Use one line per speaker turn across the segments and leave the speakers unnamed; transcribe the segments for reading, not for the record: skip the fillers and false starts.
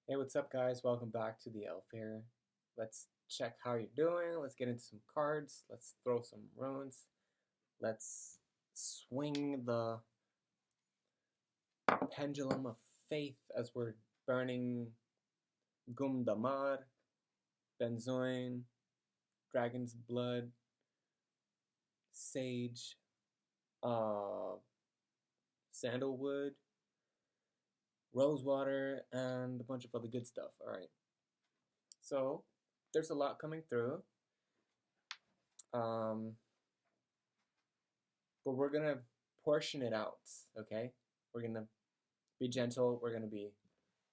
Hey, what's up, guys? Welcome back to the Elf here. Let's check how you're doing. Let's get into some cards. Let's throw some runes. Let's swing the pendulum of faith as we're burning Gumdamar, Benzoin, Dragon's Blood, Sage, Sandalwood, Rosewater, and a bunch of other good stuff. Alright. So, there's a lot coming through. But we're gonna portion it out, okay? We're gonna be gentle, we're gonna be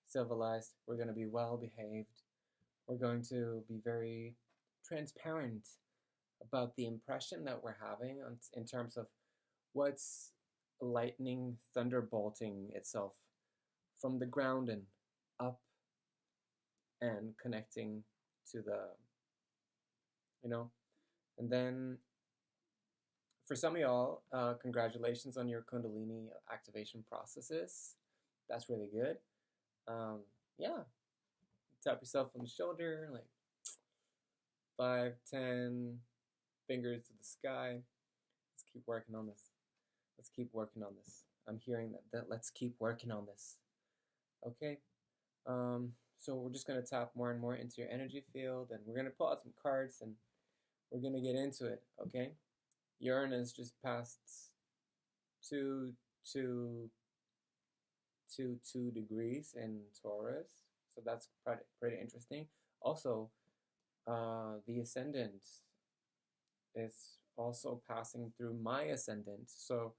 civilized, we're gonna be well behaved, we're going to be very transparent about the impression that we're having in terms of what's lightning thunderbolting itself from the ground and up and connecting to the, and then for some of y'all, congratulations on your Kundalini activation processes. That's really good. Yeah, tap yourself on the shoulder, like 5, 10 fingers to the sky. Let's keep working on this. Let's keep working on this. I'm hearing that let's keep working on this. Okay. So we're just gonna tap more and more into your energy field, and we're gonna pull out some cards, and we're gonna get into it. Okay. Uranus just passed 2 degrees in Taurus, so that's pretty interesting. Also, the ascendant is also passing through my ascendant, so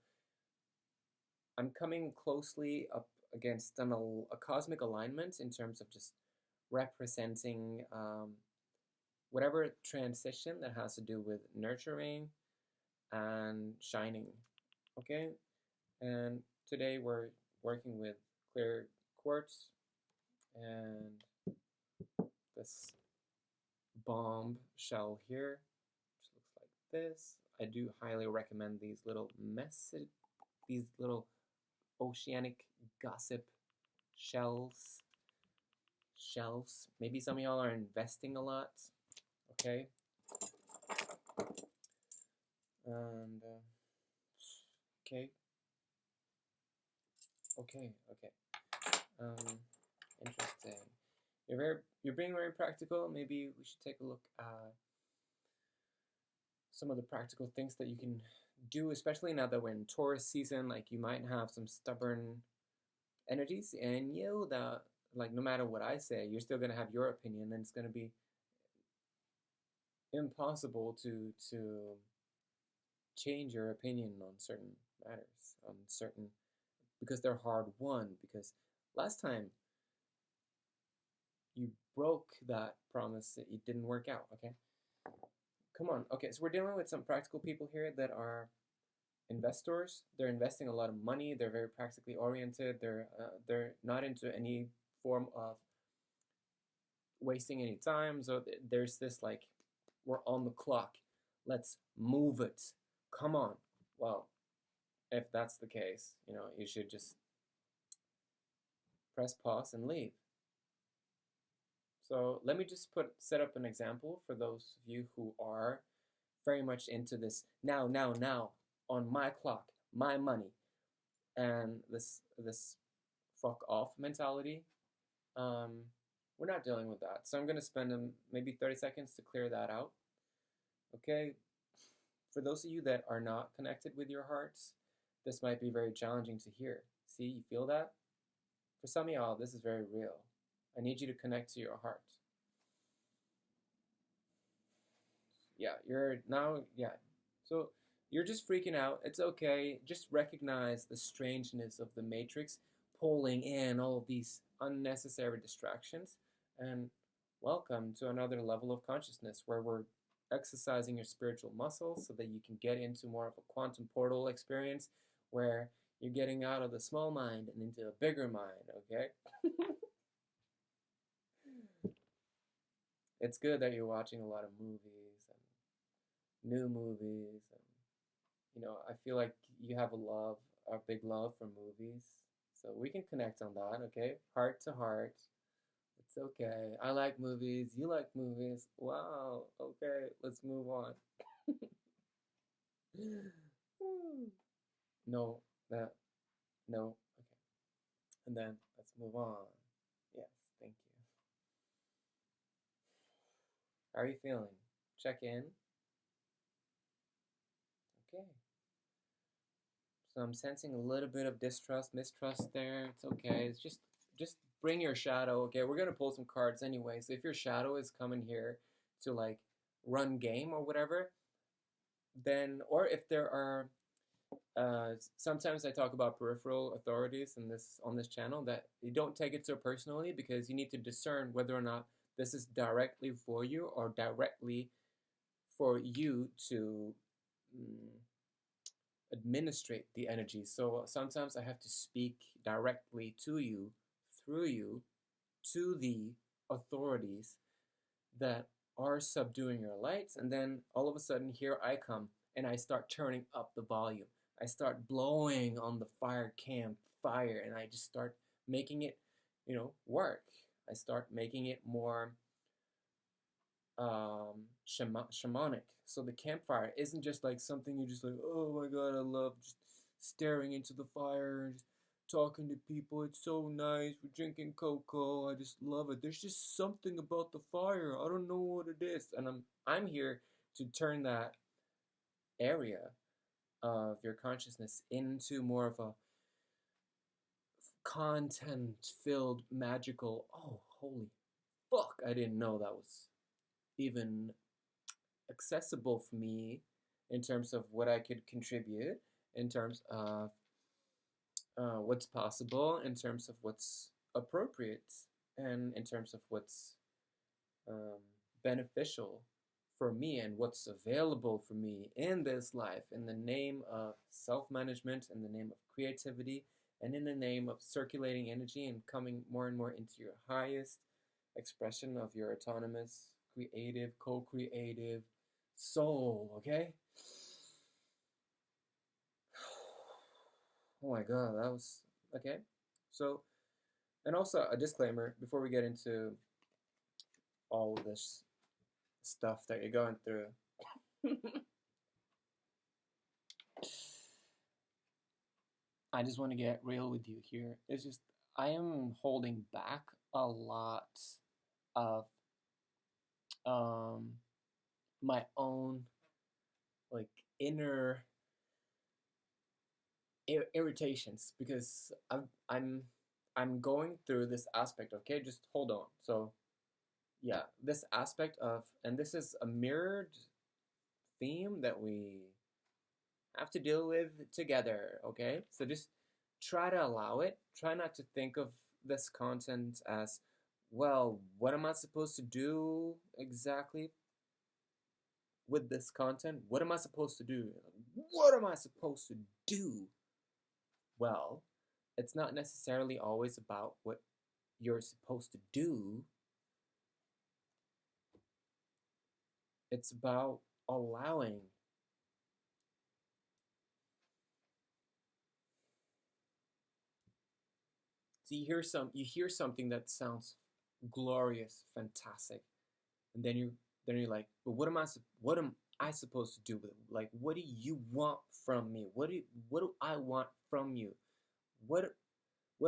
I'm coming closely up against a cosmic alignment in terms of just representing whatever transition that has to do with nurturing and shining. Okay, and today we're working with clear quartz and this bomb shell here, which looks like this. I do highly recommend these little oceanic gossip shelves. Maybe some of y'all are investing a lot. Okay. And okay. Interesting. You're being very practical. Maybe we should take a look at some of the practical things that you can do, especially now that we're in Taurus season. Like, you might have some stubborn energies, and you know that, like, no matter what I say, you're still gonna have your opinion, and it's gonna be impossible to change your opinion on certain matters, because they're hard won. Because last time you broke that promise, that it didn't work out. Okay, come on. Okay, so we're dealing with some practical people here that are investors. They're investing a lot of money. They're very practically oriented. They're not into any form of wasting any time. So there's this, like, we're on the clock. Let's move it. Come on. Well, if that's the case, you should just press pause and leave. So let me just set up an example for those of you who are very much into this now, on my clock, my money, and this fuck off mentality. We're not dealing with that. So I'm going to spend maybe 30 seconds to clear that out. Okay? For those of you that are not connected with your hearts, this might be very challenging to hear. See, you feel that? For some of y'all, this is very real. I need you to connect to your heart. Yeah, so you're just freaking out. It's okay. Just recognize the strangeness of the matrix pulling in all of these unnecessary distractions, and welcome to another level of consciousness where we're exercising your spiritual muscles so that you can get into more of a quantum portal experience where you're getting out of the small mind and into a bigger mind, okay? It's good that you're watching a lot of movies and new movies, and I feel like you have a big love for movies, so we can connect on that, okay? Heart to heart, It's okay. I like movies. You like movies. Wow. Okay, let's move on. No, that, no. Okay. And then let's move on. Yes, thank you. How are you feeling? Check in. Okay. So I'm sensing a little bit of distrust, mistrust there. It's okay. It's just bring your shadow. Okay, we're gonna pull some cards anyway. So if your shadow is coming here to like run game or whatever, then or if there are sometimes I talk about peripheral authorities in this on this channel that you don't take it so personally because you need to discern whether or not this is directly for you or directly for you to administrate the energy. So sometimes I have to speak directly to you, through you, to the authorities that are subduing your lights. And then all of a sudden, here I come and I start turning up the volume. I start blowing on the fire campfire and I just start making it, work. I start making it more shamanic. So the campfire isn't just like something you're just like, oh my god, I love just staring into the fire and just talking to people. It's so nice. We're drinking cocoa. I just love it. There's just something about the fire. I don't know what it is. And I'm here to turn that area of your consciousness into more of a content filled magical, oh holy fuck, I didn't know that was even accessible for me in terms of what I could contribute, in terms of what's possible, in terms of what's appropriate, and in terms of what's um, beneficial for me and what's available for me in this life in the name of self-management, in the name of creativity, and in the name of circulating energy and coming more and more into your highest expression of your autonomous, creative, co-creative soul, okay? Oh my god, that was okay. So, and also a disclaimer before we get into all of this stuff that you're going through. I just want to get real with you here. It's just I am holding back a lot of my own like inner irritations because I'm going through this aspect. Okay, just hold on. So yeah, this aspect of, and this is a mirrored theme that we have to deal with together. Okay, so just try to allow it. Try not to think of this content as, well, what am I supposed to do exactly with this content? What am I supposed to do? What am I supposed to do? Well, it's not necessarily always about what you're supposed to do. It's about allowing. So you hear something that sounds glorious, fantastic, and then you're like, but what am I supposed to do with it? Like, what do you want from me? What do I want from you? What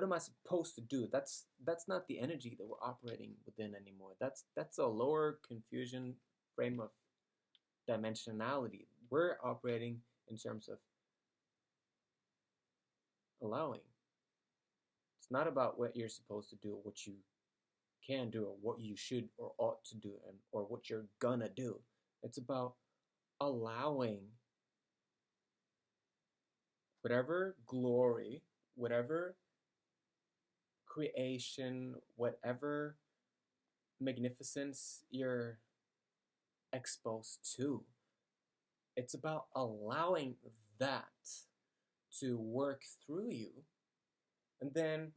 am I supposed to do? That's not the energy that we're operating within anymore. That's a lower confusion frame of dimensionality. We're operating in terms of allowing. It's not about what you're supposed to do, or what you can do, or what you should or ought to do, or what you're gonna do. It's about allowing whatever glory, whatever creation, whatever magnificence you're exposed to. It's about allowing that to work through you. And then,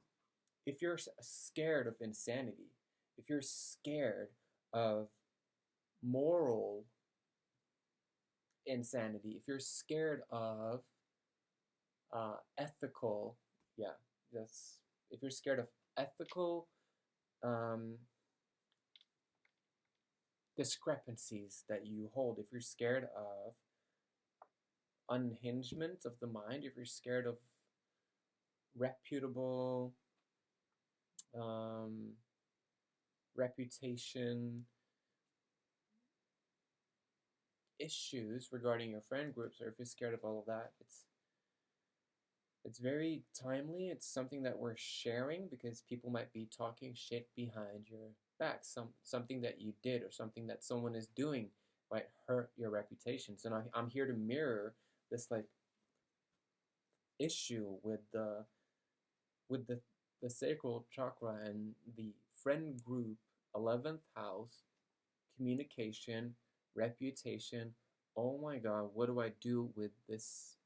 if you're scared of insanity, if you're scared of moral insanity, if you're scared of ethical, yeah, that's if you're scared of ethical discrepancies that you hold, if you're scared of unhingement of the mind, if you're scared of reputable reputation issues regarding your friend groups, or if you're scared of all of that, it's very timely. It's something that we're sharing because people might be talking shit behind your back. Something that you did or something that someone is doing might hurt your reputation. So I'm here to mirror this like issue with the sacral chakra and the friend group, 11th house, communication, reputation. Oh my God, what do I do with this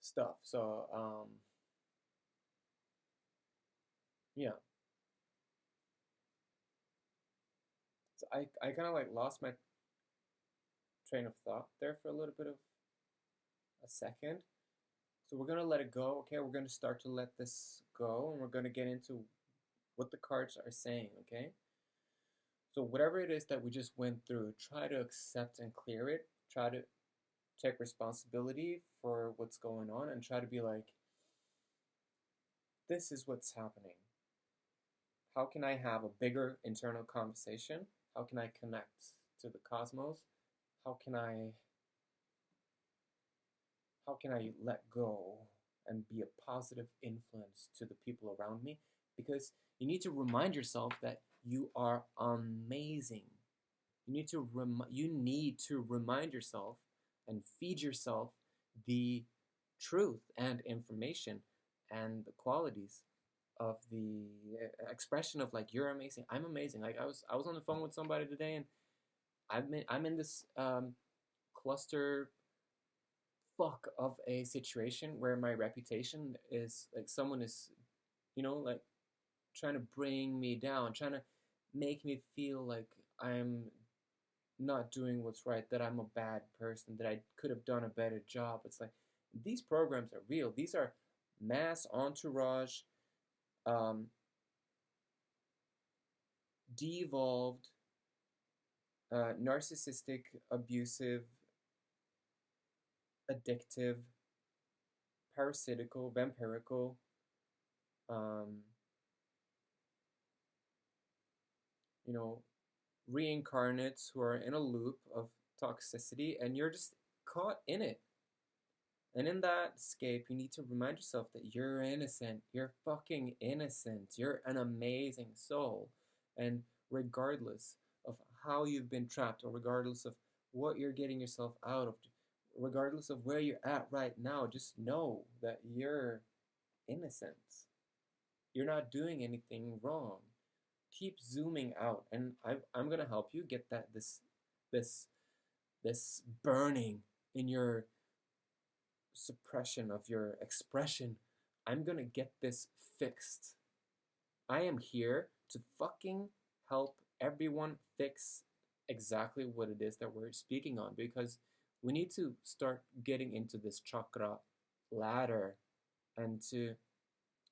stuff? So yeah. So I kind of like lost my train of thought there for a little bit of a second. So we're gonna let it go. Okay, we're gonna start to let this go, and we're gonna get into what the cards are saying. Okay. So whatever it is that we just went through, try to accept and clear it. Try to take responsibility for what's going on, and try to be like, this is what's happening. How can I have a bigger internal conversation? How can I connect to the cosmos? How can I let go and be a positive influence to the people around me? Because you need to remind yourself that you are amazing. You need to remind yourself and feed yourself the truth and information and the qualities of the expression of like, you're amazing, I'm amazing. Like I was on the phone with somebody today, and I'm in this cluster fuck of a situation where my reputation is like, someone is, like trying to bring me down, trying to make me feel like I'm not doing what's right, that I'm a bad person, that I could have done a better job. It's like, these programs are real. These are mass entourage, de-evolved, narcissistic, abusive, addictive, parasitical, vampirical, reincarnates who are in a loop of toxicity, and you're just caught in it. And in that escape, you need to remind yourself that you're innocent. You're fucking innocent. You're an amazing soul. And regardless of how you've been trapped, or regardless of what you're getting yourself out of, regardless of where you're at right now, just know that you're innocent. You're not doing anything wrong. Keep zooming out, and I'm gonna help you get this burning in your suppression of your expression. I'm gonna get this fixed. I am here to fucking help everyone fix exactly what it is that we're speaking on, because we need to start getting into this chakra ladder, and to,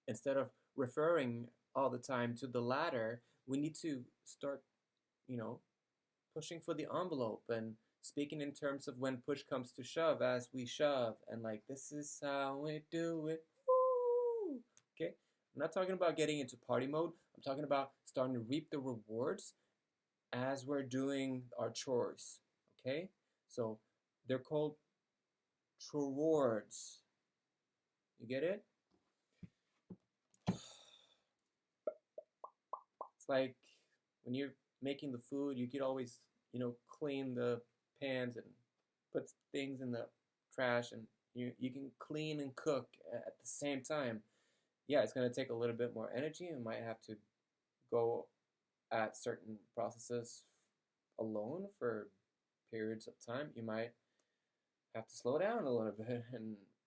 instead of referring all the time to the ladder, we need to start, pushing for the envelope and speaking in terms of when push comes to shove, as we shove, and like, this is how we do it. Woo! Okay? I'm not talking about getting into party mode. I'm talking about starting to reap the rewards as we're doing our chores. Okay? So they're called rewards. You get it? It's like when you're making the food, you could always, clean the pans and put things in the trash, and you can clean and cook at the same time. Yeah, it's going to take a little bit more energy. You might have to go at certain processes alone for periods of time. You might have to slow down a little bit,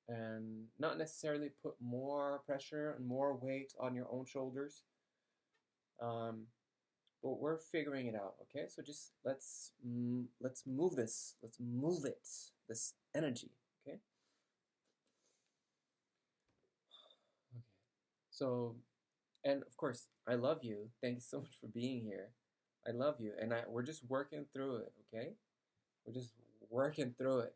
and not necessarily put more pressure and more weight on your own shoulders. But we're figuring it out, okay? So just let's move this. Let's move it. This energy, okay? Okay. So And of course, I love you. Thank you so much for being here. I love you, and we're just working through it. Okay, we're just working through it.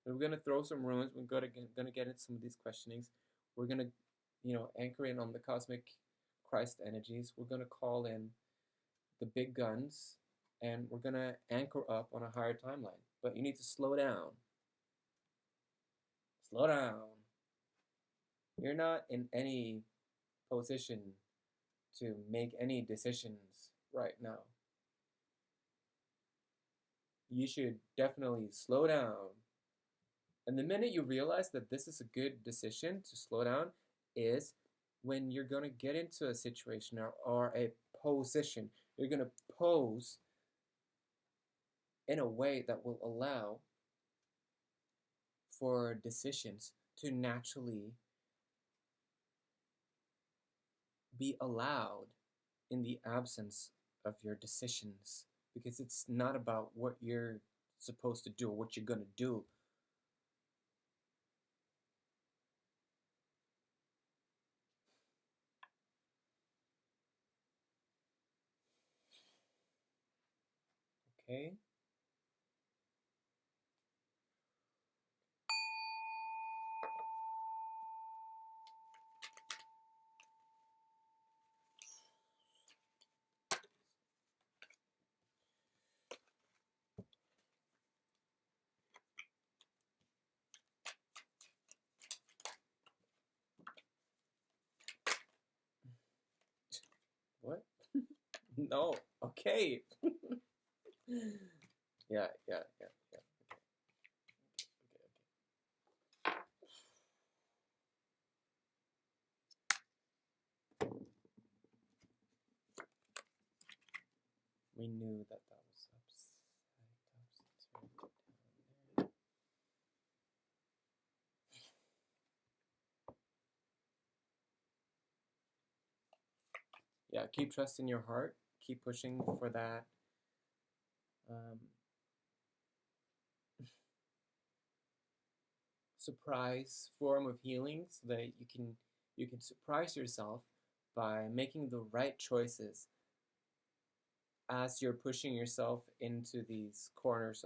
We're gonna throw some runes. We're gonna get into some of these questionings. We're gonna, anchor in on the cosmic Christ energies. We're gonna call in the big guns, and we're gonna anchor up on a higher timeline. But you need to slow down. Slow down. You're not in any position to make any decisions right now. You should definitely slow down. And the minute you realize that this is a good decision to slow down is when you're going to get into a situation or a position. You're going to pose in a way that will allow for decisions to naturally be allowed in the absence of your decisions, because it's not about what you're supposed to do or what you're going to do. Okay? What? No. Okay. Yeah. We knew that was upside down there. Yeah, keep trusting your heart. Keep pushing for that surprise form of healing, so that you can surprise yourself by making the right choices as you're pushing yourself into these corners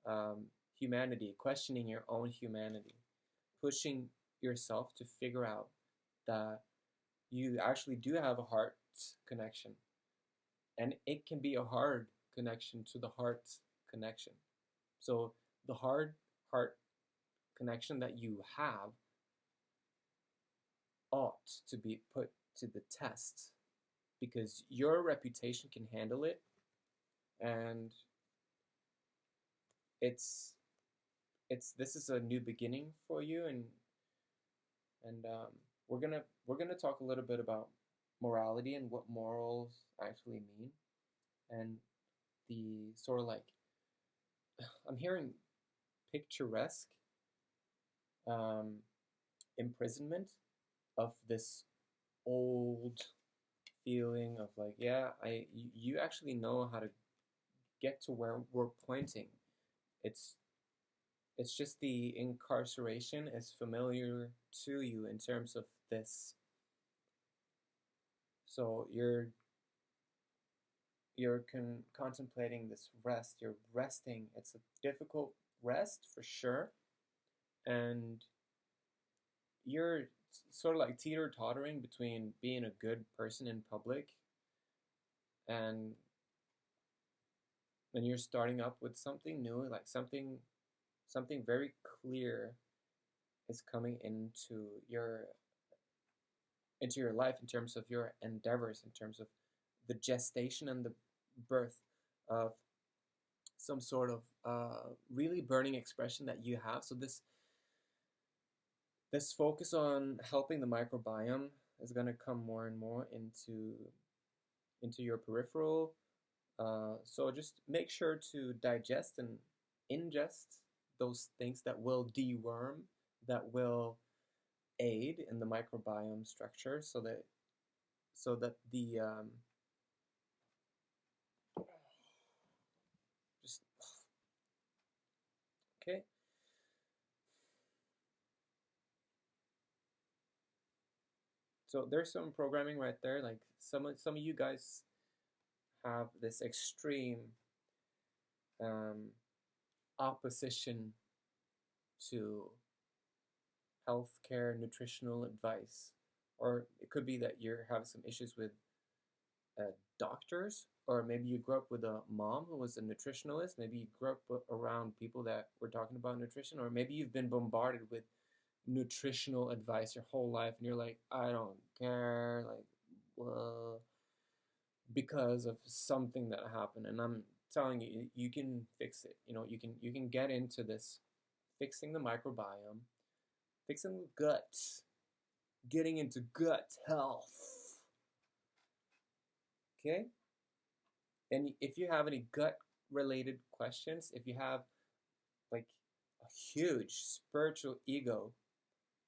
of humanity, questioning your own humanity, pushing yourself to figure out that you actually do have a heart connection. And it can be a hard connection to the heart connection. So the hard heart connection that you have ought to be put to the test, because your reputation can handle it, and it's this is a new beginning for you, and we're gonna talk a little bit about morality and what morals actually mean, and the sort of like, I'm hearing picturesque um, imprisonment of this old feeling of like, yeah, you actually know how to get to where we're pointing. It's just the incarceration is familiar to you in terms of this. So you're contemplating this rest. You're resting. It's a difficult rest for sure, and you're sort of like teeter-tottering between being a good person in public and then you're starting up with something new, like something very clear is coming into your life in terms of your endeavors, in terms of the gestation and the birth of some sort of really burning expression that you have. So this focus on helping the microbiome is going to come more and more into your peripheral. So just make sure to digest and ingest those things that will deworm, that will aid in the microbiome structure, so that the just okay. So there's some programming right there. Like some of you guys have this extreme um, opposition to healthcare, nutritional advice, or it could be that you're having some issues with doctors, or maybe you grew up with a mom who was a nutritionalist. Maybe you grew up around people that were talking about nutrition, or maybe you've been bombarded with nutritional advice your whole life, and you're like, I don't care, like, well, because of something that happened. And I'm telling you, you can fix it. You know, you can get into this, fixing the microbiome, fixing the gut, getting into gut health. Okay? And if you have any gut related questions, if you have like a huge spiritual ego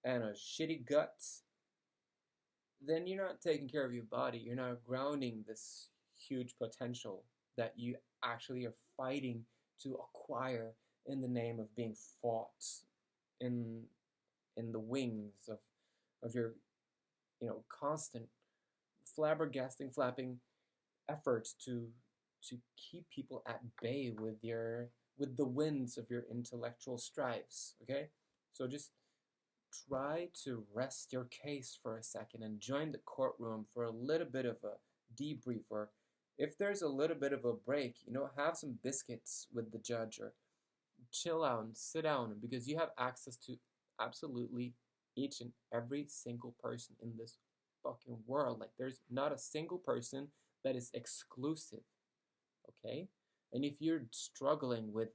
and a shitty gut, then you're not taking care of your body. You're not grounding this huge potential that you actually are fighting to acquire in the name of being fought in the wings of your, you know, constant flabbergasting, flapping efforts to keep people at bay with the winds of your intellectual strives. Okay, so just try to rest your case for a second and join the courtroom for a little bit of a debrief, or if there's a little bit of a break, you know, have some biscuits with the judge, or chill out and sit down, because you have access to absolutely each and every single person in this fucking world. Like, there's not a single person that is exclusive, okay? And if you're struggling with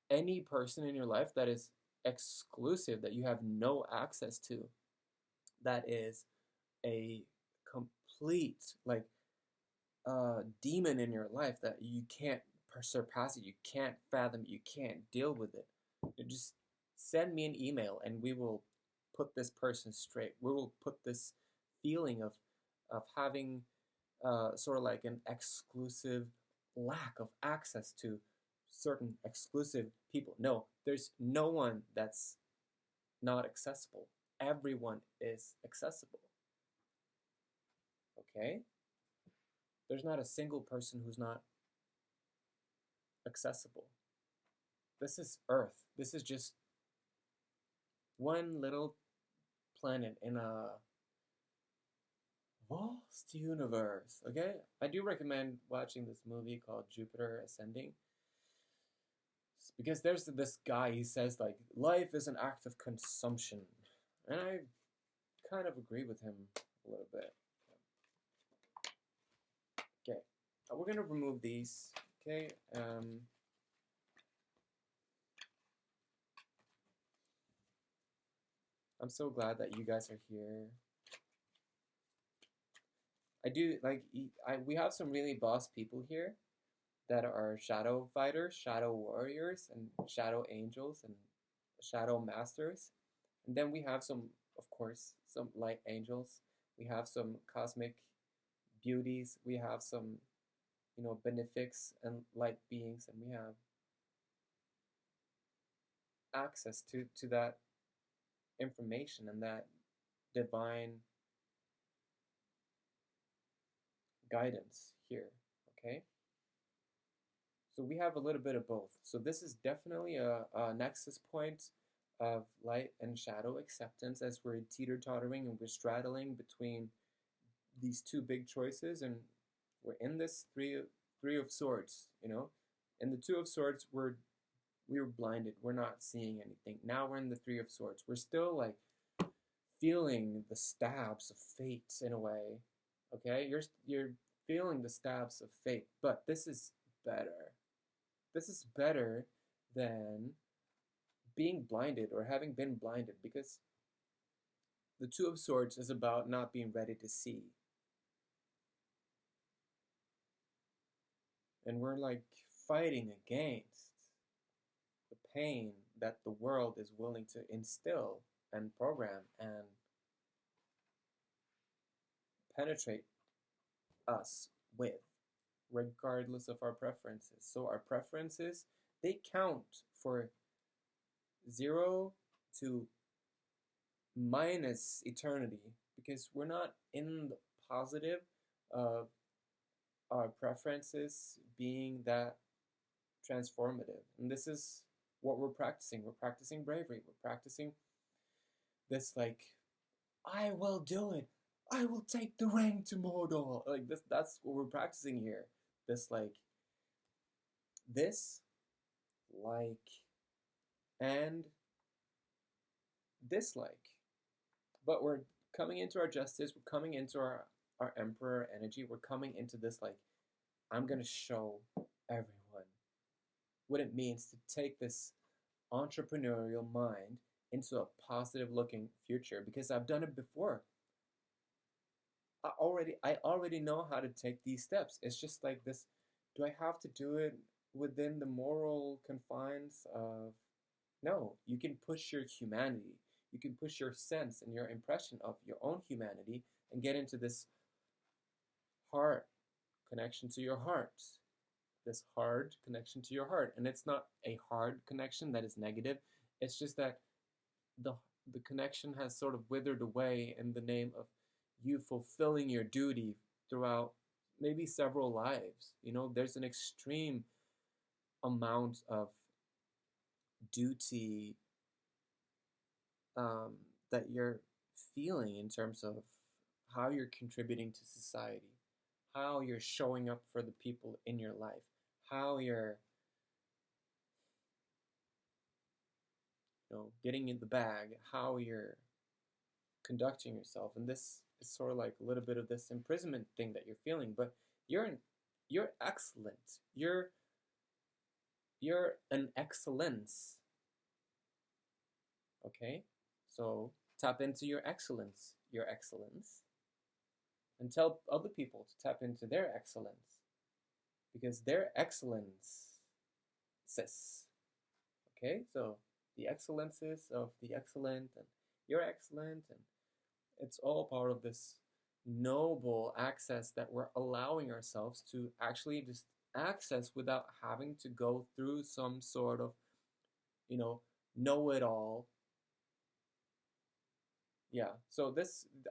any person in your life that is exclusive, that you have no access to, that is a complete, like, demon in your life that you can't surpass it, you can't fathom it, you can't deal with it, you just send me an email and we will put this person straight. We will put this feeling of having sort of like an exclusive lack of access to certain exclusive people. No, there's no one that's not accessible. Everyone is accessible. Okay? There's not a single person who's not accessible. This is Earth. This is just one little planet in a vast universe. Okay? I do recommend watching this movie called Jupiter Ascending, because there's this guy, he says, like, life is an act of consumption. And I kind of agree with him a little bit. Okay, we're gonna remove these. Okay, I'm so glad that you guys are here. I do like, we have some really boss people here that are shadow fighters, shadow warriors, and shadow angels, and shadow masters. And then we have some, of course, some light angels. We have some cosmic beauties. We have some, you know, benefics and light beings, and we have access to that information and that divine guidance here. Okay, so we have a little bit of both. So this is definitely a nexus point of light and shadow acceptance, as we're teeter-tottering and we're straddling between these two big choices, and we're in this three of swords, you know. In the two of swords, we were blinded. We're not seeing anything. Now we're in the three of swords. We're still like feeling the stabs of fate in a way. Okay, you're feeling the stabs of fate, but this is better. This is better than being blinded or having been blinded, because the two of swords is about not being ready to see. And we're like fighting against the pain that the world is willing to instill and program and penetrate us with, regardless of our preferences. So our preferences, they count for 0 to minus eternity, because we're not in the positive of our preferences being that transformative. And this is what we're practicing. We're practicing bravery. We're practicing this, like, I will do it. I will take the ring to Mordor. Like this, that's what we're practicing here. This, this, like, and dislike. But we're coming into our justice. We're coming into our emperor energy. We're coming into this, like, I'm gonna show everyone what it means to take this entrepreneurial mind into a positive looking future, because I've done it before. I already know how to take these steps. It's just like this, do I have to do it within the moral confines of, no, you can push your humanity. You can push your sense and your impression of your own humanity and get into this heart connection to your heart. This hard connection to your heart. And it's not a hard connection that is negative. It's just that the the connection has sort of withered away in the name of you fulfilling your duty throughout maybe several lives. You know, there's an extreme amount of duty that you're feeling in terms of how you're contributing to society, how you're showing up for the people in your life, how you're, getting in the bag, how you're conducting yourself. And this is sort of like a little bit of this imprisonment thing that you're feeling, but you're excellent. You're an excellence. Okay? So tap into your excellence, and tell other people to tap into their excellence, because their excellence, sis. Okay? So the excellences of the excellent, and you're excellent, and it's all part of this noble access that we're allowing ourselves to actually just access without having to go through some sort of, know-it-all. Yeah, so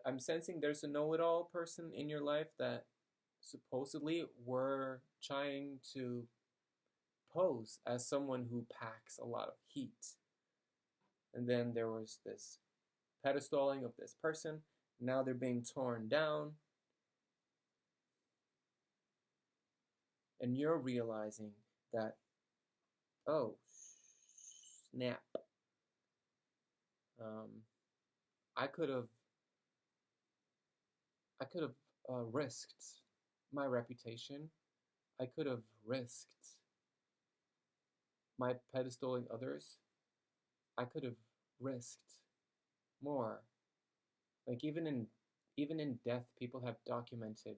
I'm sensing there's a know-it-all person in your life that supposedly we're trying to pose as someone who packs a lot of heat. And then there was this pedestaling of this person. Now they're being torn down. And you're realizing that, oh, snap. I could have risked my reputation. I could have risked my pedestaling others. I could have risked more. Like even in death, people have documented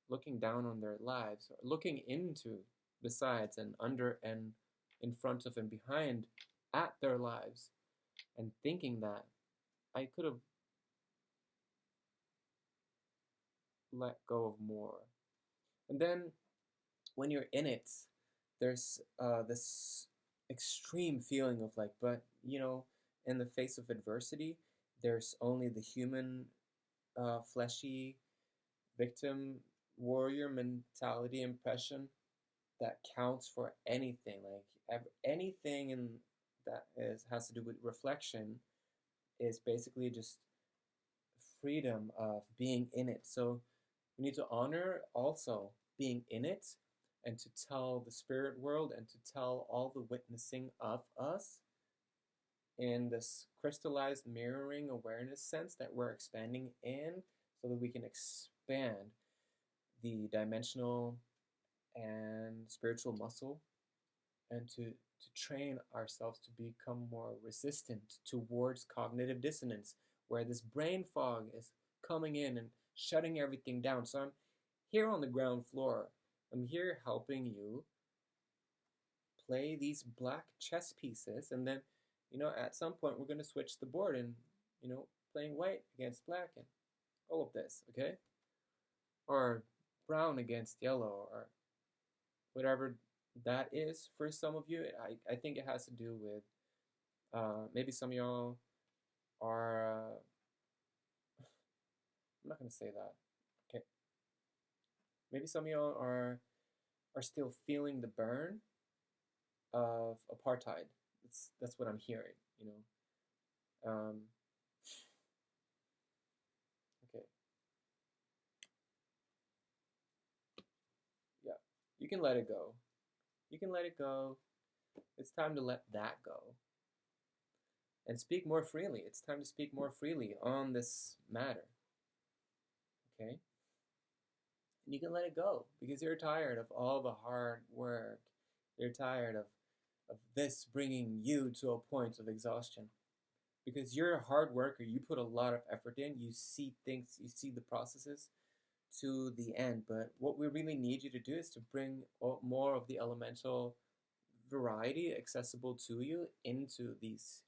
looking down on their lives, or looking into, besides and under and in front of and behind at their lives, and thinking that I could have let go of more. And then when you're in it, there's this extreme feeling of like, but in the face of adversity, there's only the human, fleshy, victim, warrior mentality impression that counts for anything. Like anything that has to do with reflection is basically just freedom of being in it. So we need to honor also being in it, and to tell the spirit world and to tell all the witnessing of us in this crystallized mirroring awareness sense that we're expanding in, so that we can expand the dimensional and spiritual muscle, and to train ourselves to become more resistant towards cognitive dissonance, where this brain fog is coming in and shutting everything down. So I'm here on the ground floor. I'm here helping you play these black chess pieces, and then, at some point we're going to switch the board and, playing white against black and all of this, okay? Or brown against yellow, or whatever that is for some of you. I think it has to do with maybe some of y'all are I'm not going to say that. Okay. Maybe some of y'all are still feeling the burn of apartheid. That's what I'm hearing, you know. Okay. Yeah. You can let it go. You can let it go. It's time to let that go. And speak more freely. It's time to speak more freely on this matter. Okay? And you can let it go because you're tired of all the hard work. You're tired of this bringing you to a point of exhaustion. Because you're a hard worker, you put a lot of effort in, you see things, you see the processes to the end. But what we really need you to do is to bring more of the elemental variety accessible to you into these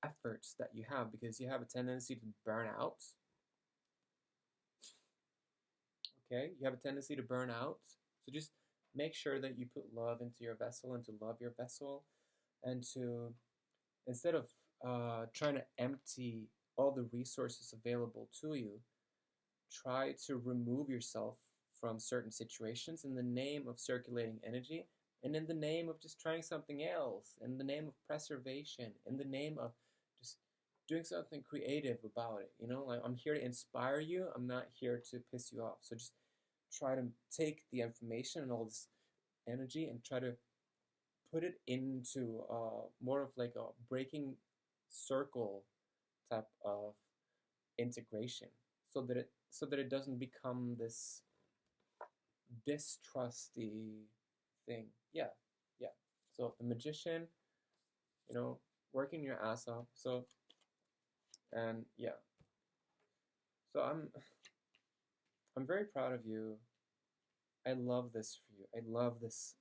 efforts that you have, because you have a tendency to burn out. Okay, you have a tendency to burn out. So just make sure that you put love into your vessel and to love your vessel, and to, instead of trying to empty all the resources available to you, try to remove yourself from certain situations in the name of circulating energy, and in the name of just trying something else, in the name of preservation, in the name of just doing something creative about it. You know, like, I'm here to inspire you. I'm not here to piss you off. So just try to take the information and all this energy and try to put it into more of like a breaking circle type of integration, so that it doesn't become this distrusty thing. Yeah, yeah. So the magician, you know, working your ass off. So, and yeah. So I'm very proud of you. I love this for you. I love this.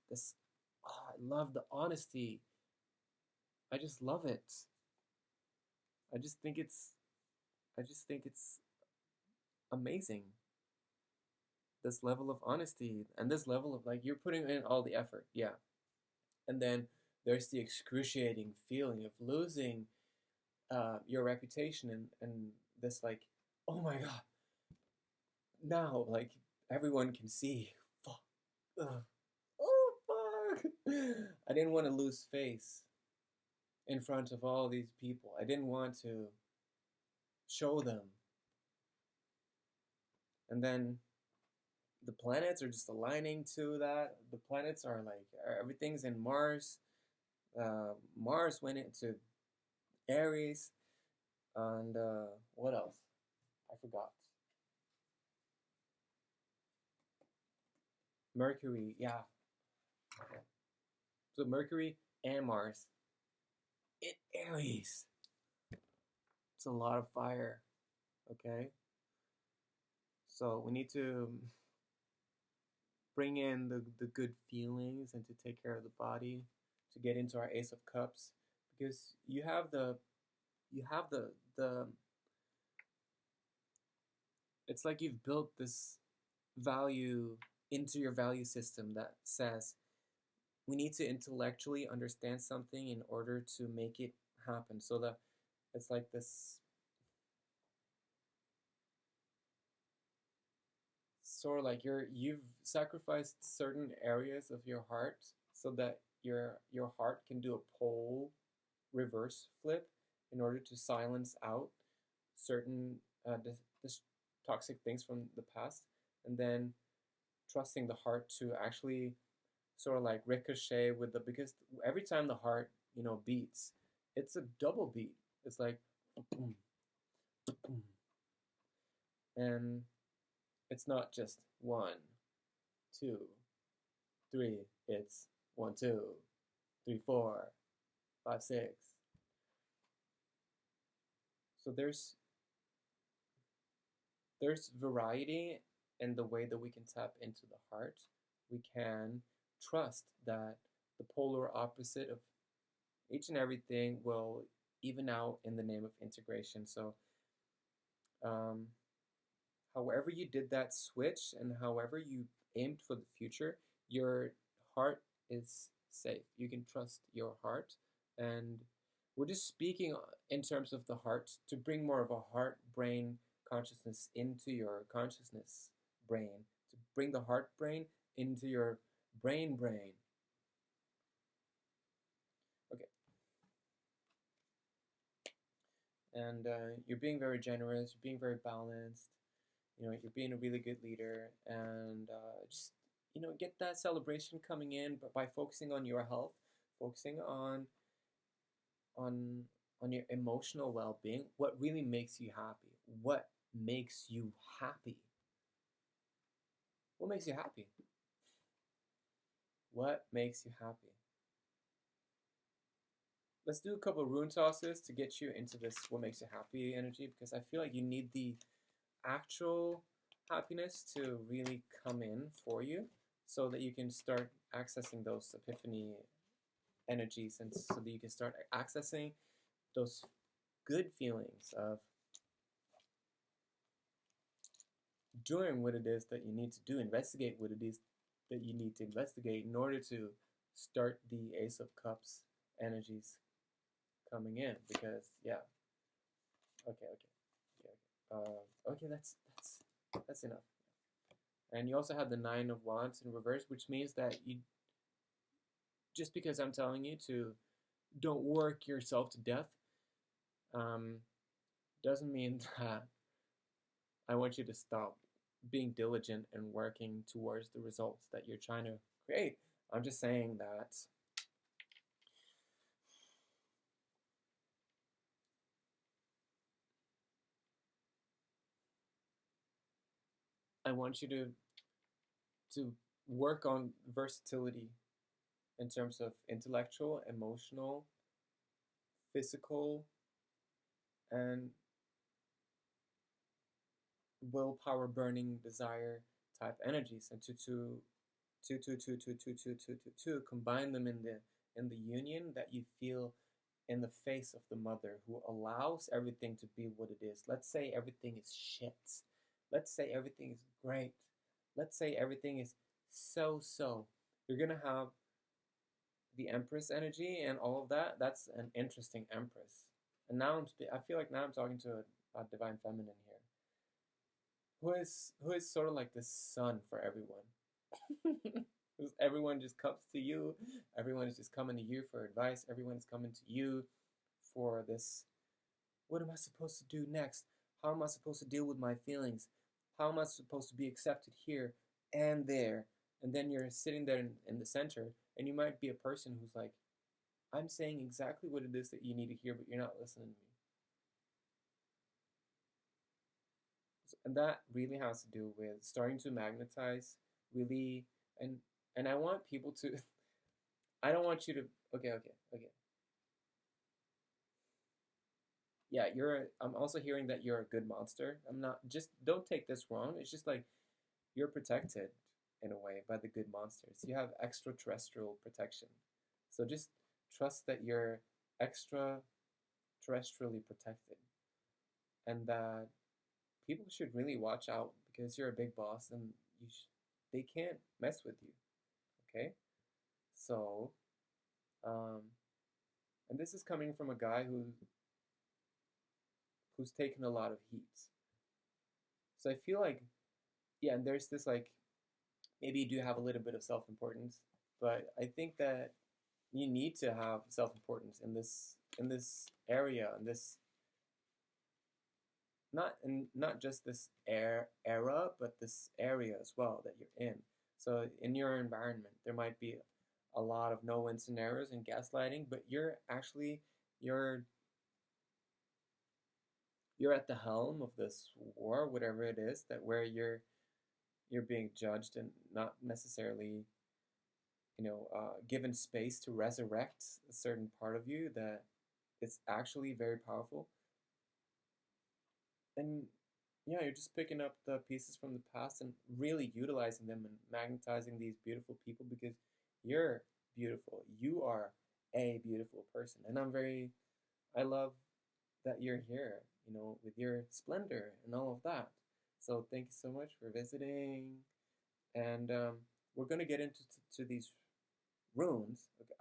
Oh, I love the honesty. I just love it. I just think it's I just think it's amazing. This level of honesty and this level of, like, you're putting in all the effort, yeah. And then there's the excruciating feeling of losing your reputation, and this, like, oh my god, now, like, everyone can see. Fuck. Ugh. Oh fuck. I didn't want to lose face in front of all these people. I didn't want to show them. And then the planets are just aligning to that. The planets are like, everything's in Mars. Mars went into Aries, and what else? I forgot. Mercury, yeah. So Mercury and Mars in Aries. It's a lot of fire, okay? So we need to bring in the good feelings and to take care of the body, to get into our Ace of Cups, because you have the it's like you've built this value into your value system that says we need to intellectually understand something in order to make it happen. So that it's like this sort of like you've sacrificed certain areas of your heart so that your heart can do a pole reverse flip in order to silence out certain this toxic things from the past, and then trusting the heart to actually sort of like ricochet with the, because every time the heart, you know, beats, it's a double beat. It's like boom, boom, and it's not just 1, 2, 3. It's 1, 2, 3, 4, 5, 6. So there's variety in the way that we can tap into the heart. We can trust that the polar opposite of each and everything will even out in the name of integration. So however you did that switch and however you aimed for the future, your heart is safe. You can trust your heart. And we're just speaking in terms of the heart to bring more of a heart brain consciousness into your consciousness brain, to bring the heart brain into your brain. Okay. And you're being very generous, you're being very balanced, you're being a really good leader, and just, get that celebration coming in, but by focusing on your health, focusing on on your emotional well-being, what really makes you happy, what makes you happy, what makes you happy, what makes you happy. Let's do a couple of rune tosses to get you into this what makes you happy energy, because I feel like you need the actual happiness to really come in for you so that you can start accessing those epiphany energies, and so that you can start accessing those good feelings of doing what it is that you need to do, investigate what it is that you need to investigate in order to start the Ace of Cups energies coming in. Because okay, that's enough. And you also have the Nine of Wands in reverse, which means that you, just because I'm telling you to don't work yourself to death, doesn't mean that I want you to stop being diligent and working towards the results that you're trying to create. I'm just saying that I want you to work on versatility in terms of intellectual, emotional, physical, and willpower burning desire type energies, and to combine them in the union that you feel in the face of the mother who allows everything to be what it is. Let's say everything is shit. Let's say everything is great. Let's say everything is so. You're gonna have the Empress energy and all of that. That's an interesting Empress. And now I feel like now I'm talking to a divine feminine here, who is sort of like the sun for everyone. Everyone just comes to you. Everyone is just coming to you for advice. Everyone is coming to you for this. What am I supposed to do next? How am I supposed to deal with my feelings? How am I supposed to be accepted here and there? And then you're sitting there in the center, and you might be a person who's like, I'm saying exactly what it is that you need to hear, but you're not listening to me. And that really has to do with starting to magnetize, really, and I want people to, I don't want you to, okay. Yeah, I'm also hearing that you're a good monster. I'm not, just don't take this wrong. It's just like you're protected in a way by the good monsters. You have extraterrestrial protection. So just trust that you're extraterrestrially protected, and that people should really watch out because you're a big boss, and they can't mess with you. Okay? So, and this is coming from a guy who's taken a lot of heat. So I feel like, yeah, and there's this like, maybe you do have a little bit of self-importance, but I think that you need to have self-importance in this area, in this, not just this era, but this area as well that you're in. So in your environment, there might be a lot of no-win scenarios and gaslighting, but you're at the helm of this war, whatever it is, that where you're being judged and not necessarily, given space to resurrect a certain part of you that is actually very powerful. And yeah, you're just picking up the pieces from the past and really utilizing them and magnetizing these beautiful people, because you're beautiful. You are a beautiful person. And I love that you're here, with your splendor and all of that. So thank you so much for visiting. And we're going to get into to these runes. Okay,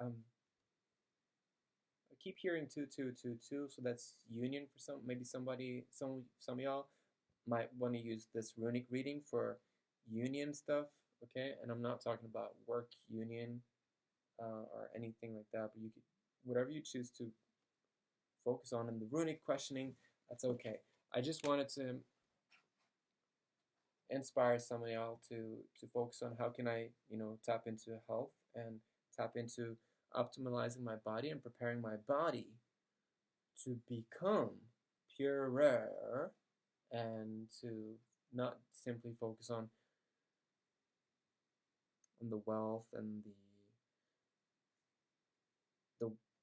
I keep hearing 2222, so that's union for maybe some of y'all. might want to use this runic reading for union stuff, okay? And I'm not talking about work union or anything like that, but you could, whatever you choose to focus on in the runic questioning, that's okay. I just wanted to inspire some of y'all to focus on how can I, tap into health and tap into optimizing my body and preparing my body to become purer and to not simply focus on the wealth and the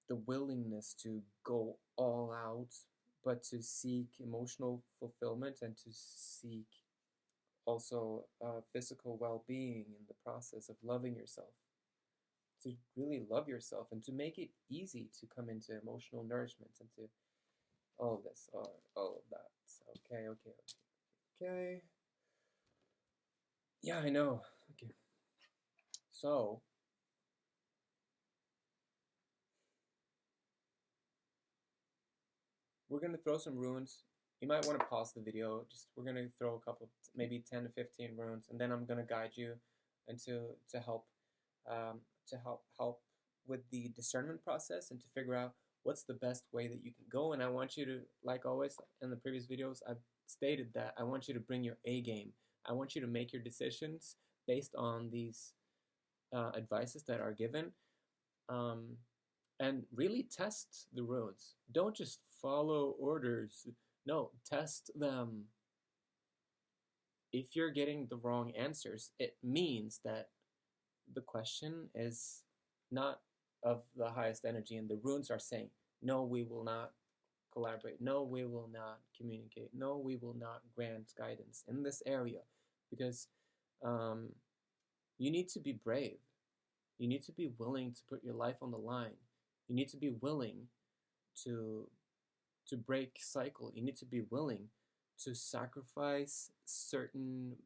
the willingness to go all out, but to seek emotional fulfillment and to seek also physical well-being in the process of loving yourself, to really love yourself and to make it easy to come into emotional nourishment and to all of this, all of that. Okay, okay, okay, okay. Yeah, I know. Okay. So, we're going to throw some runes. You might want to pause the video. We're going to throw a couple, maybe 10 to 15 runes, and then I'm going to guide you and to help help with the discernment process and to figure out what's the best way that you can go. And I want you to, like always in the previous videos, I've stated that I want you to bring your A game. I want you to make your decisions based on these advices that are given. And really test the runes. Don't just follow orders. No, test them. If you're getting the wrong answers, it means that the question is not of the highest energy, and the runes are saying, no, we will not collaborate. No, we will not communicate. No, we will not grant guidance in this area, because you need to be brave. You need to be willing to put your life on the line. You need to be willing to break cycle. You need to be willing to sacrifice certain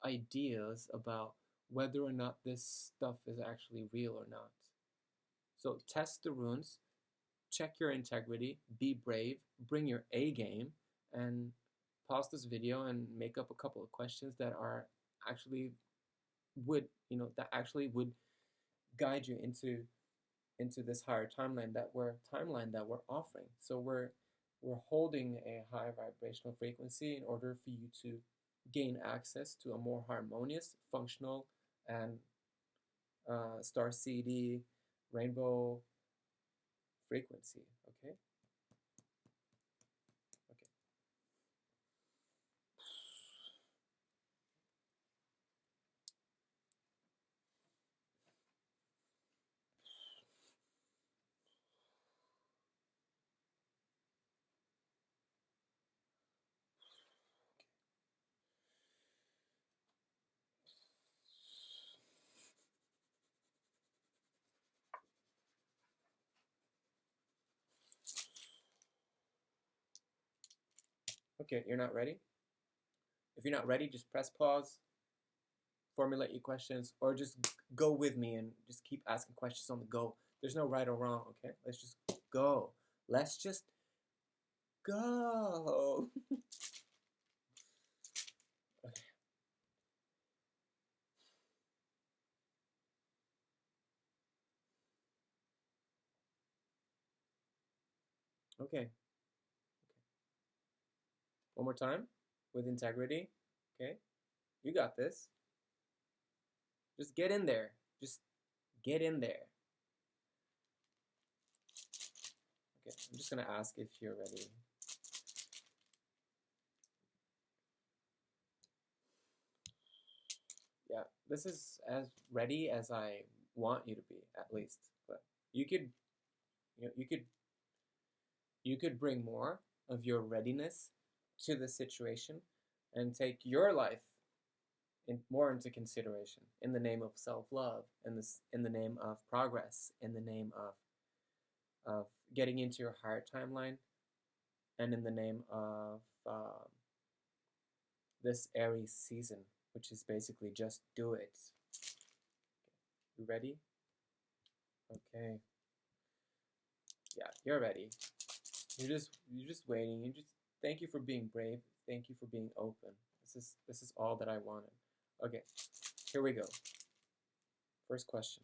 ideas about whether or not this stuff is actually real or not. So test the runes, check your integrity, be brave, bring your A game, and pause this video and make up a couple of questions that are actually would guide you into this higher timeline that we're offering. So we're holding a high vibrational frequency in order for you to gain access to a more harmonious, functional, and starseedy rainbow frequency. Okay. Okay, you're not ready? If you're not ready, just press pause, formulate your questions, or just go with me and just keep asking questions on the go. There's no right or wrong, okay? Let's just go. Let's just go. Okay. One more time with integrity. Okay. You got this. Just get in there. Just get in there. Okay. I'm just going to ask if you're ready. Yeah. This is as ready as I want you to be, at least. But you could, you could bring more of your readiness to the situation and take your life more into consideration in the name of self-love, in the name of progress, in the name of getting into your higher timeline, and in the name of this Aries season, which is basically just do it. You ready? Okay. Yeah, you're ready. You're just waiting. Thank you for being brave. Thank you for being open. This is all that I wanted. Okay, here we go. First question.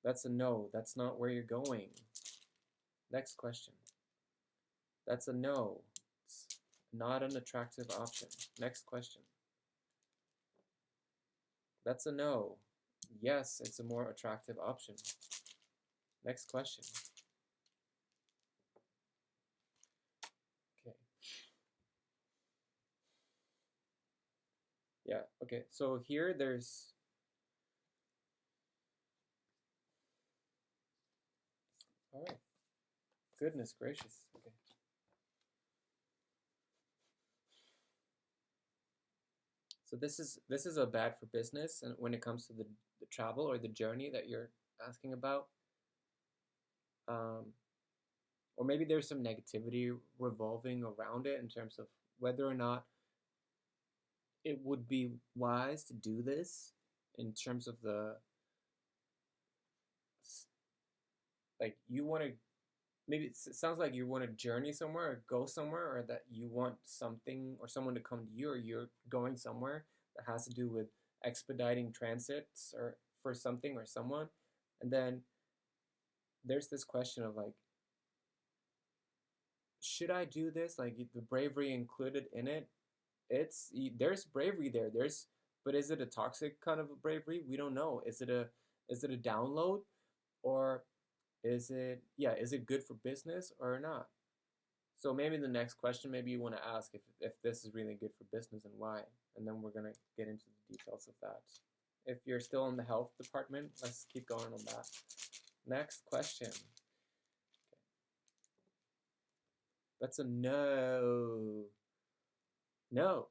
That's a no. That's not where you're going. Next question. That's a no. It's not an attractive option. Next question. That's a no. Yes, it's a more attractive option. Next question. Okay. Yeah, okay. So here there's... All right. Goodness gracious. Okay. So this is a bad for business, and when it comes to the travel or the journey that you're asking about, or maybe there's some negativity revolving around it in terms of whether or not it would be wise to do this in terms of the, like, you want to, maybe it sounds like you want to journey somewhere or go somewhere, or that you want something or someone to come to you, or you're going somewhere that has to do with expediting transits or for something or someone. And then there's this question of like, should I do this? Like the bravery included in it. There's bravery there. But is it a toxic kind of a bravery? We don't know. Is it a download, or is it good for business or not? So maybe the next question, maybe you want to ask if this is really good for business and why, and then we're gonna get into the details of that. If you're still in the health department, let's keep going on that. Next question. That's a no. No.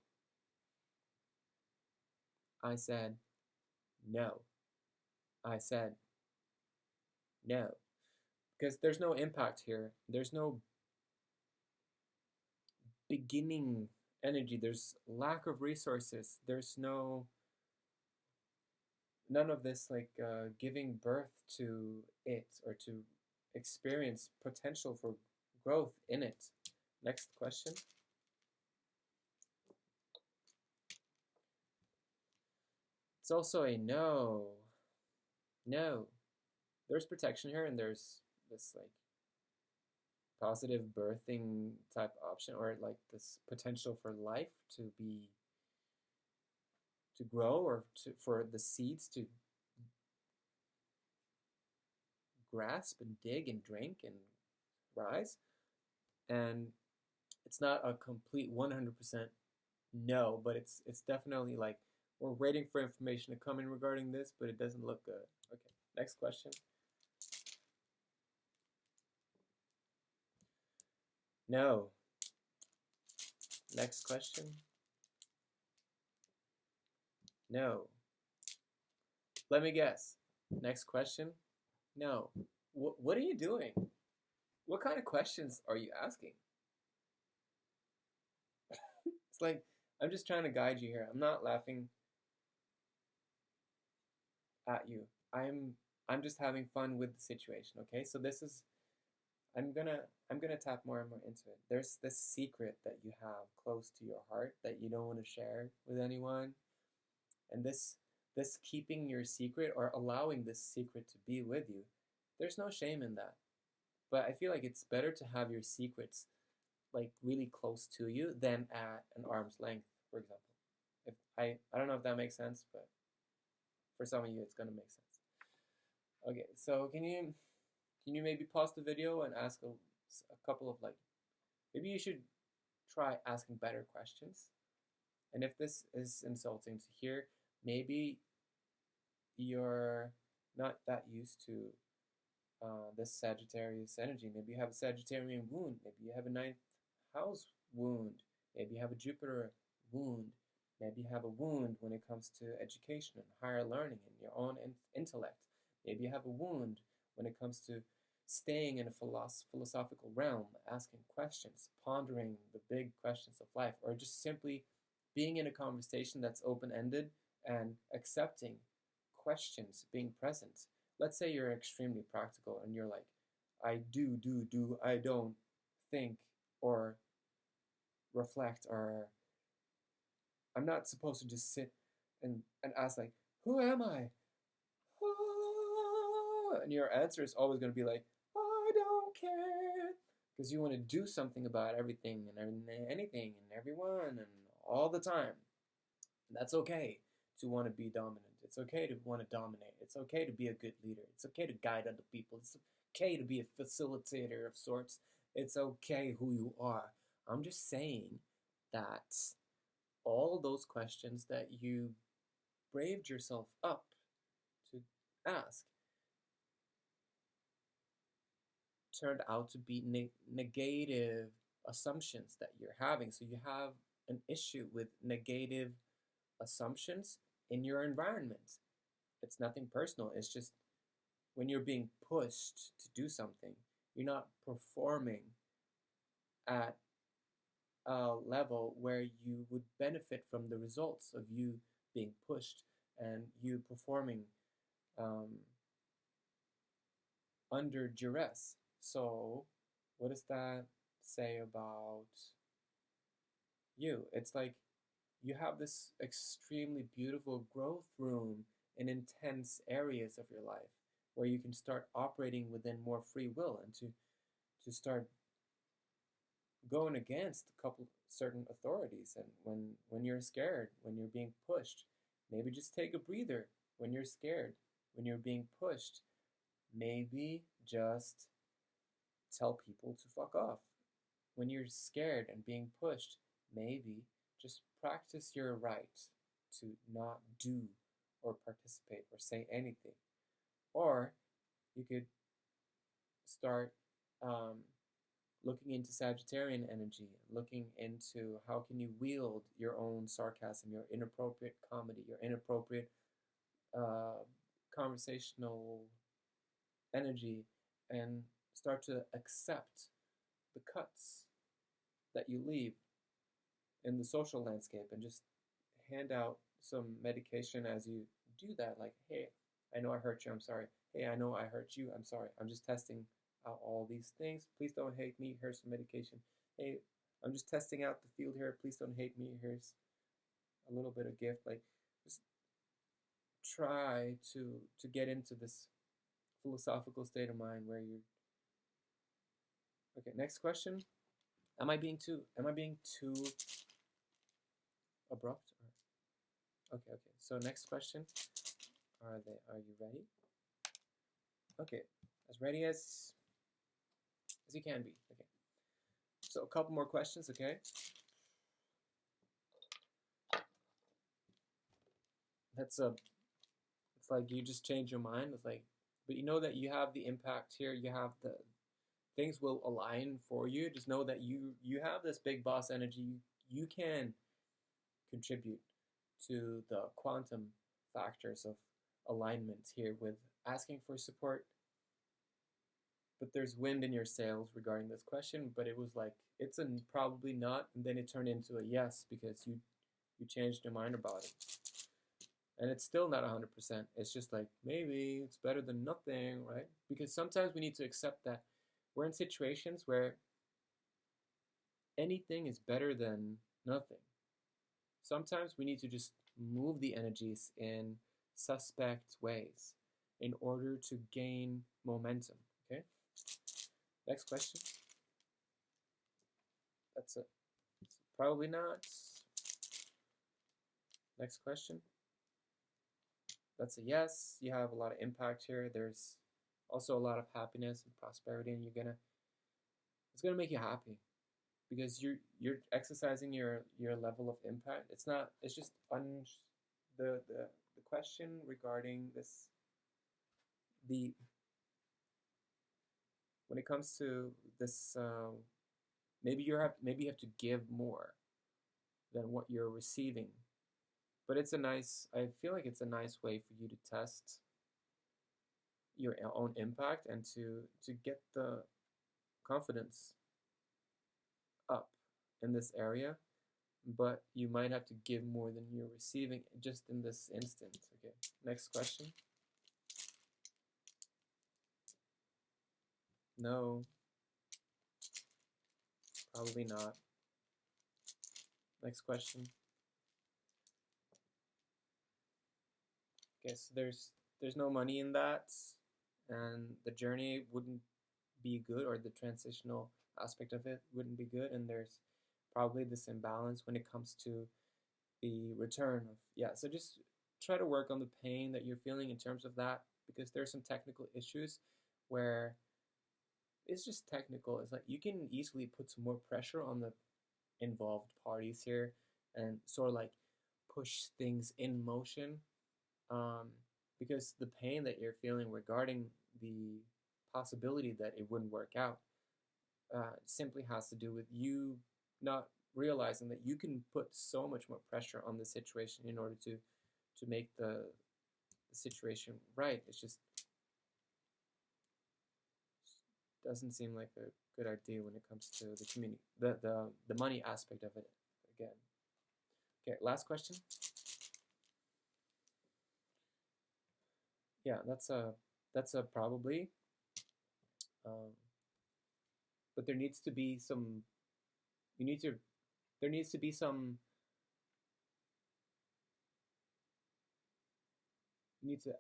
I said no. I said no. Because there's no impact here. There's no beginning energy. There's lack of resources. There's none of this like giving birth to it or to experience potential for growth in it. Next question. It's also a no. No. There's protection here, and there's this like positive birthing type option, or like this potential for life to grow, or for the seeds to grasp and dig and drink and rise. And it's not a complete 100% no, but it's definitely like we're waiting for information to come in regarding this, but it doesn't look good. Okay, next question. No. Next question. No. Let me guess. Next question. No. What are you doing? What kind of questions are you asking? It's like, I'm just trying to guide you here. I'm not laughing at you. I'm just having fun with the situation, okay? So this is, I'm gonna tap more and more into it. There's this secret that you have close to your heart that you don't want to share with anyone. And this keeping your secret, or allowing this secret to be with you, there's no shame in that. But I feel like it's better to have your secrets like really close to you than at an arm's length, for example. If I don't know if that makes sense, but for some of you it's gonna make sense. Okay, so can you maybe pause the video and ask a couple of like, maybe you should try asking better questions. And if this is insulting to hear, maybe you're not that used to this Sagittarius energy. Maybe you have a Sagittarian wound. Maybe you have a ninth house wound. Maybe you have a Jupiter wound. Maybe you have a wound when it comes to education and higher learning and your own intellect. Maybe you have a wound when it comes to staying in a philosophical realm, asking questions, pondering the big questions of life, or just simply being in a conversation that's open-ended and accepting questions, being present. Let's say you're extremely practical and you're like, I do, I don't think, or reflect, or I'm not supposed to just sit and ask like, who am I? And your answer is always going to be like, I don't care. Because you want to do something about everything and anything and everyone and all the time. And that's okay to want to be dominant. It's okay to want to dominate. It's okay to be a good leader. It's okay to guide other people. It's okay to be a facilitator of sorts. It's okay who you are. I'm just saying that all those questions that you braved yourself up to ask turned out to be negative assumptions that you're having. So you have an issue with negative assumptions in your environment. It's nothing personal. It's just when you're being pushed to do something, you're not performing at a level where you would benefit from the results of you being pushed and you performing um, under duress. So, what does that say about you? It's like you have this extremely beautiful growth room in intense areas of your life where you can start operating within more free will and to start going against a couple certain authorities. And when you're scared, when you're being pushed, maybe just take a breather. When you're scared, when you're being pushed, maybe just tell people to fuck off. When you're scared and being pushed, maybe just practice your right to not do or participate or say anything. Or you could start looking into Sagittarian energy, looking into how can you wield your own sarcasm, your inappropriate comedy, your inappropriate conversational energy, and start to accept the cuts that you leave in the social landscape and just hand out some medication as you do that. Like, hey, I know I hurt you, I'm sorry. Hey, I know I hurt you, I'm sorry. I'm just testing out all these things. Please don't hate me. Here's some medication. Hey, I'm just testing out the field here. Please don't hate me. Here's a little bit of gift. Like, just try to get into this philosophical state of mind where you're okay. Next question. Am I being too abrupt? Or, okay. So next question. Are you ready? Okay. As ready as you can be. Okay. So a couple more questions, okay? It's like you just change your mind. It's like, but you know that you have the impact here. You have the things will align for you. Just know that you have this big boss energy. You can contribute to the quantum factors of alignment here with asking for support. But there's wind in your sails regarding this question. But it was like it's a probably not, and then it turned into a yes because you changed your mind about it. And it's still not 100%. It's just like, maybe it's better than nothing, right? Because sometimes we need to accept that we're in situations where anything is better than nothing. Sometimes we need to just move the energies in suspect ways in order to gain momentum, okay? Next question. That's it. Probably not. Next question. That's a yes. You have a lot of impact here. There's also a lot of happiness and prosperity, and it's gonna make you happy because you're exercising your level of impact. It's just the question regarding this when it comes to this maybe you have to give more than what you're receiving. But I feel like it's a nice way for you to test your own impact and to get the confidence up in this area. But you might have to give more than you're receiving just in this instant. Okay, next question. No. Probably not. Next question. Okay, so there's no money in that, and the journey wouldn't be good, or the transitional aspect of it wouldn't be good, and there's probably this imbalance when it comes to the return of, yeah, so just try to work on the pain that you're feeling in terms of that, because there's some technical issues where it's just technical. It's like you can easily put some more pressure on the involved parties here and sort of like push things in motion, um, because the pain that you're feeling regarding the possibility that it wouldn't work out simply has to do with you not realizing that you can put so much more pressure on the situation in order to make the situation right. It's just doesn't seem like a good idea when it comes to the community, the money aspect of it again. Okay, last question. Yeah, that's a probably, um, but there needs to be some. You need to. There needs to be some. You need to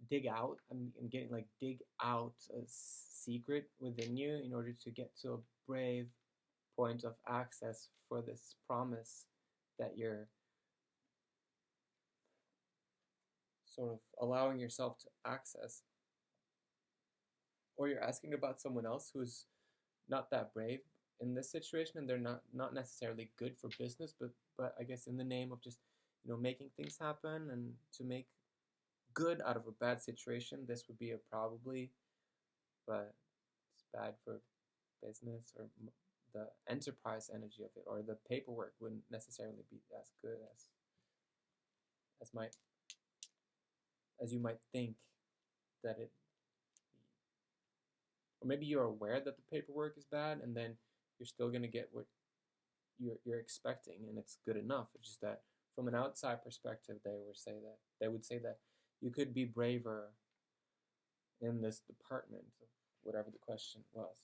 dig out. I'm getting like dig out a secret within you in order to get to a brave point of access for this promise that you're sort of allowing yourself to access, or you're asking about someone else who's not that brave in this situation, and they're not necessarily good for business, but I guess in the name of just making things happen and to make good out of a bad situation, this would be a probably, but it's bad for business or the enterprise energy of it, or the paperwork wouldn't necessarily be as good as might as you might think that it be. Or maybe you're aware that the paperwork is bad, and then you're still gonna get what you're expecting, and it's good enough. It's just that from an outside perspective, they would say that you could be braver in this department of whatever the question was.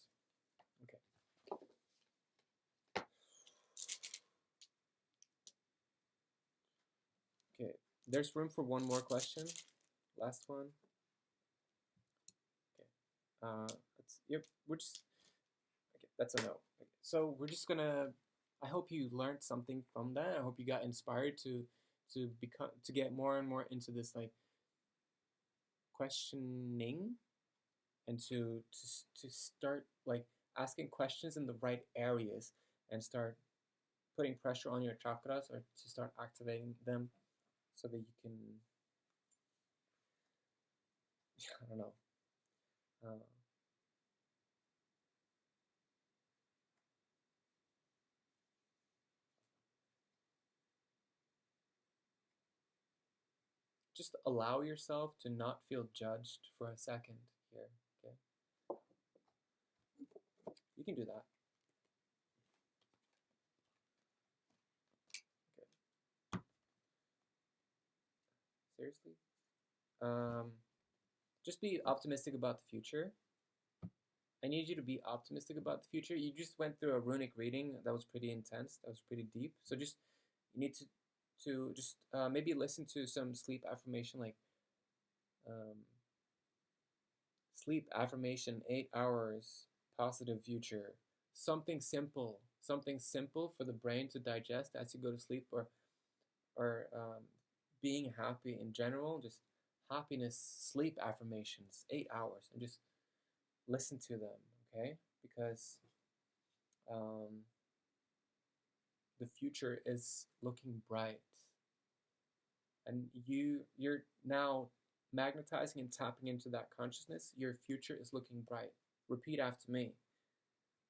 Okay. Okay. There's room for one more question. Last one. Okay. Yep. We're just. Okay. That's a no. Okay. So we're just gonna. I hope you learned something from that. I hope you got inspired to get more and more into this like questioning, and to start like asking questions in the right areas, and start putting pressure on your chakras, or to start activating them so that you can I don't know, just allow yourself to not feel judged for a second here. Okay, you can do that. Okay, seriously, just be optimistic about the future. I need you to be optimistic about the future. You just went through a runic reading that was pretty intense, that was pretty deep. So just you need to just maybe listen to some sleep affirmation, like sleep affirmation, 8 hours, positive future. Something simple for the brain to digest as you go to sleep, or being happy in general, just happiness sleep affirmations, 8 hours, and just listen to them, okay? Because the future is looking bright, and you're now magnetizing and tapping into that consciousness. Your future is looking bright. Repeat after me.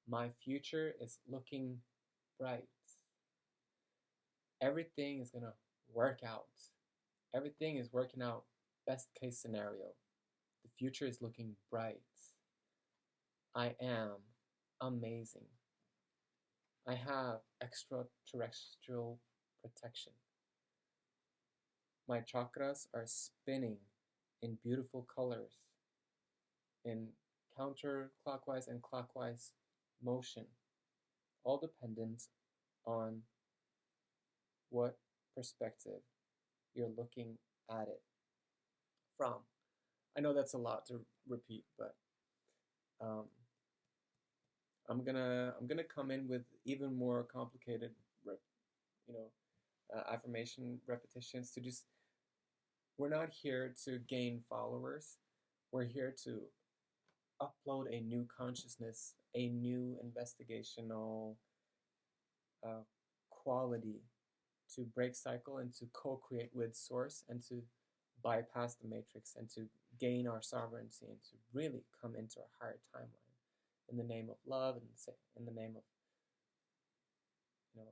My future is looking bright. Everything is gonna work out. Everything is working out. Best case scenario. The future is looking bright. I am amazing. I have extraterrestrial protection. My chakras are spinning in beautiful colors, in counterclockwise and clockwise motion, all dependent on what perspective you're looking at it from. I know that's a lot to repeat, but um, I'm gonna come in with even more complicated, you know, affirmation repetitions to just. We're not here to gain followers. We're here to upload a new consciousness, a new investigational uh, quality to break cycle and to co-create with source and to bypass the matrix and to gain our sovereignty and to really come into our higher timeline in the name of love and in the name of, you know,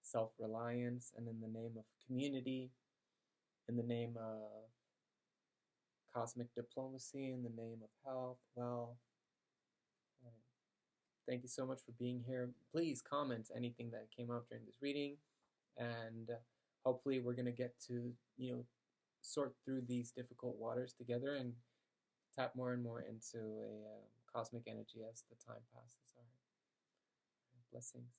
self-reliance and in the name of community, in the name of cosmic diplomacy, in the name of health, wealth. Thank you so much for being here. Please comment anything that came up during this reading, and hopefully we're going to get to, sort through these difficult waters together and tap more and more into a cosmic energy as the time passes. All right. Blessings.